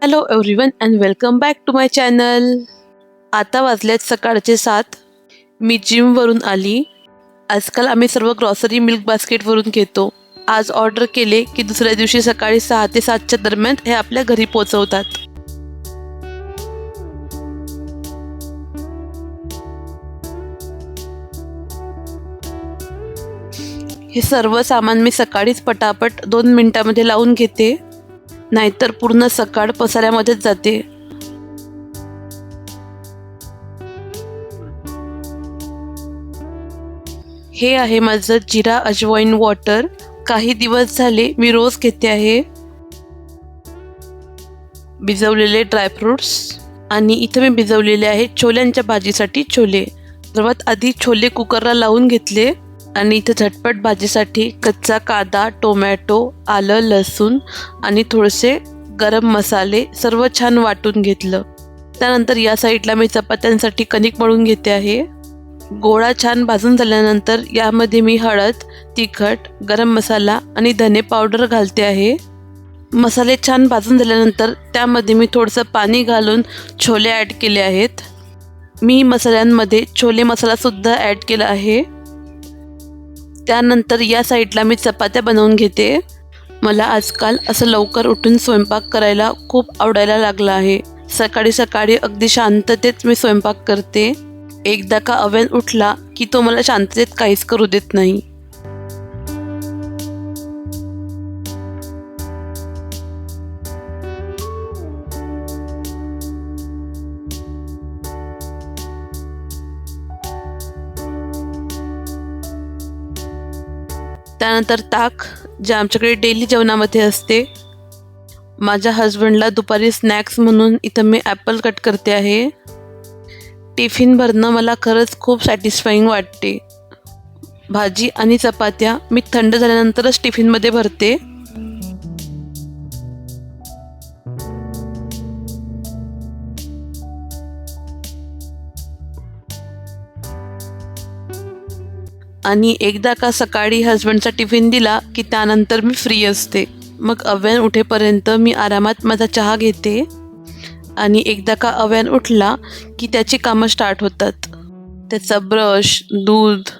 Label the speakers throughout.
Speaker 1: Hello everyone and welcome back to my channel. आता वाजलेत सकाळचे 7. मी जिमवरून आली. आजकाल आम्ही सर्व ग्रॉसरी मिल्क बास्केटवरून घेतो. आज ऑर्डर केले की दुसऱ्या दिवशी सकाळी 6 ते 7च्या दरम्यान हे आपल्या घरी पोहोचवतात. हे सर्व सामान मी सकाळीच पटापट 2 मिनिटांमध्ये लावून घेते, नाहीतर पूर्ण सकाळ पसाऱ्यामध्येच जाते. हे आहे माझं जिरा अजवाईन वॉटर. काही दिवस झाले मी रोज घेते आहे. भिजवलेले ड्रायफ्रुट्स आणि इथं मी भिजवलेले आहे छोल्यांच्या भाजीसाठी छोले. सर्वात आधी छोले कुकरला लावून घेतले आणि इथं झटपट भाजीसाठी कच्चा कांदा, टोमॅटो, आलं, लसूण आणि थोडेसे गरम मसाले सर्व छान वाटून घेतलं. त्यानंतर या साईडला मी चपात्यांसाठी कणिक मळून घेते आहे. गोळा छान भाजून झाल्यानंतर यामध्ये मी हळद, तिखट, गरम मसाला आणि धने पावडर घालते आहे. मसाले छान भाजून झाल्यानंतर त्यामध्ये मी थोडंसं पाणी घालून छोले ॲड केले आहेत. मी मसाल्यांमध्ये छोले मसालासुद्धा ॲड केला आहे. त्यानंतर या साईडला मी चपात्या बनवून घेते. मला आजकाल असं लवकर उठून स्वयंपाक करायला खूप आवडायला लागला आहे. सकाळी सकाळी अगदी शांततेत मी स्वयंपाक करते. एकदा का अव्यान उठला की तो मला शांततेत काहीच करू देत नाही. त्यानंतर ताक, जे आमच्याकडे डेली जेवणामध्ये असते. माझ्या हस्बंडला दुपारी स्नॅक्स म्हणून इथं मी ॲपल कट करते आहे. टिफिन भरणं मला खरंच खूप सॅटिस्फाईंग वाटते. भाजी आणि चपात्या मी थंड झाल्यानंतरच टिफिनमध्ये भरते. आणि एकदा का सकाळी हस्बंडचा टिफिन दिला की त्यानंतर मी फ्री असते. मग अव्यान उठेपर्यंत मी आरामात माझा चहा घेते आणि एकदा का अव्यान उठला की त्याची कामं स्टार्ट होतात. त्याचा ब्रश, दूध.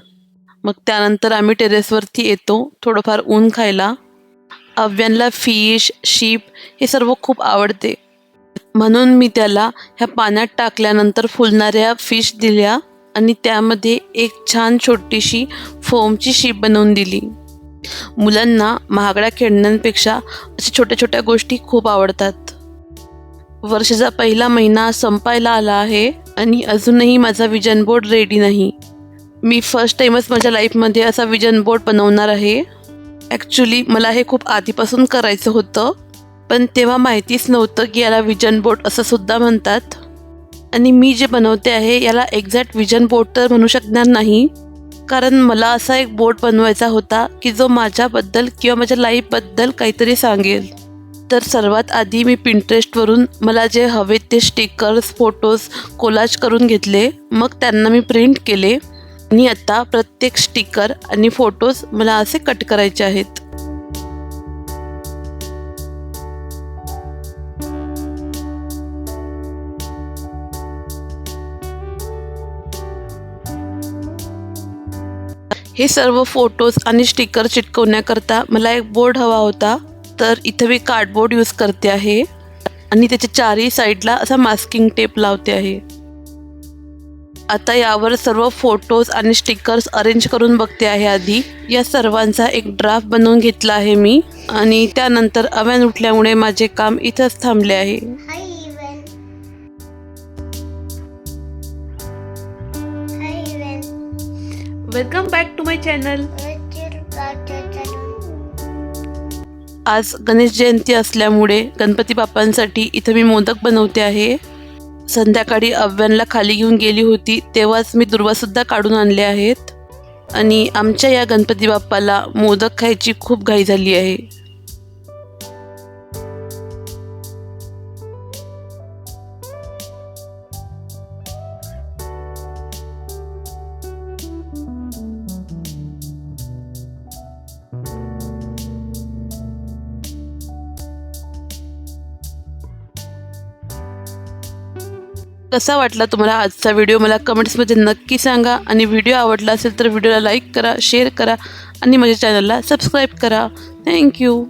Speaker 1: मग त्यानंतर आम्ही टेरेसवरती येतो थोडंफार ऊन खायला. अव्यांला फिश, शीप हे सर्व खूप आवडते, म्हणून मी त्याला ह्या पाण्यात टाकल्यानंतर फुलणाऱ्या फिश दिल्या आणि त्यामध्ये एक छान छोटीशी फोमची शीप बनवून दिली. मुलांना महागड्या खेळण्यांपेक्षा अशा छोट्या छोट्या गोष्टी खूप आवडतात. वर्षाचा पहिला महिना संपायला आला आहे आणि अजूनही माझा विजन बोर्ड रेडी नाही. मी फर्स्ट टाईमच माझ्या लाईफमध्ये असा विजन बोर्ड बनवणार आहे. ॲक्च्युली मला हे खूप आधीपासून करायचं होतं, पण तेव्हा माहितीच नव्हतं की याला विजन बोर्ड असं सुद्धा म्हणतात. आणि मी जे बनवते आहे याला एक्झॅक्ट विजन बोर्ड तर म्हणू शकणार नाही, कारण मला असा एक बोर्ड बनवायचा होता की जो माझ्याबद्दल किंवा माझ्या लाईफबद्दल काहीतरी सांगेल. तर सर्वात आधी मी पिंटरेस्टवरून मला जे हवे ते स्टिकर्स, फोटोज कोलाज करून घेतले. मग त्यांना मी प्रिंट केले आणि आता प्रत्येक स्टिकर आणि फोटोज मला असे कट करायचे आहेत. हे सर्व फोटोज आणि स्टिकर चिटकवण्याकरता मला एक बोर्ड हवा होता. तर इथं मी कार्डबोर्ड यूज करते आहे आणि त्याच्या चारही साईडला असा मास्किंग टेप लावते आहे. आता यावर सर्व फोटोज आणि स्टिकर्स अरेंज करून बघते आहे. आधी या सर्वांचा एक ड्राफ्ट बनवून घेतला आहे मी आणि त्यानंतर अव्यान उठल्यामुळे माझे काम इथंच थांबले आहे. Welcome back to my channel. आज गणेश जयंती असल्यामुळे गणपती बाप्पांसाठी इथं मी मोदक बनवते आहे. संध्याकाळी अव्यांला खाली घेऊन गेली होती तेव्हाच मी दुर्वासुद्धा काढून आणले आहेत आणि आमच्या या गणपती बाप्पाला मोदक खायची खूप घाई झाली आहे. कसा वाटला तुम्हाला आजचा व्हिडिओ मला कमेंट्समध्ये नक्की सांगा आणि व्हिडिओ आवडला असेल तर व्हिडिओला लाईक करा, शेअर करा आणि माझ्या चॅनलला सबस्क्राईब करा. थँक्यू.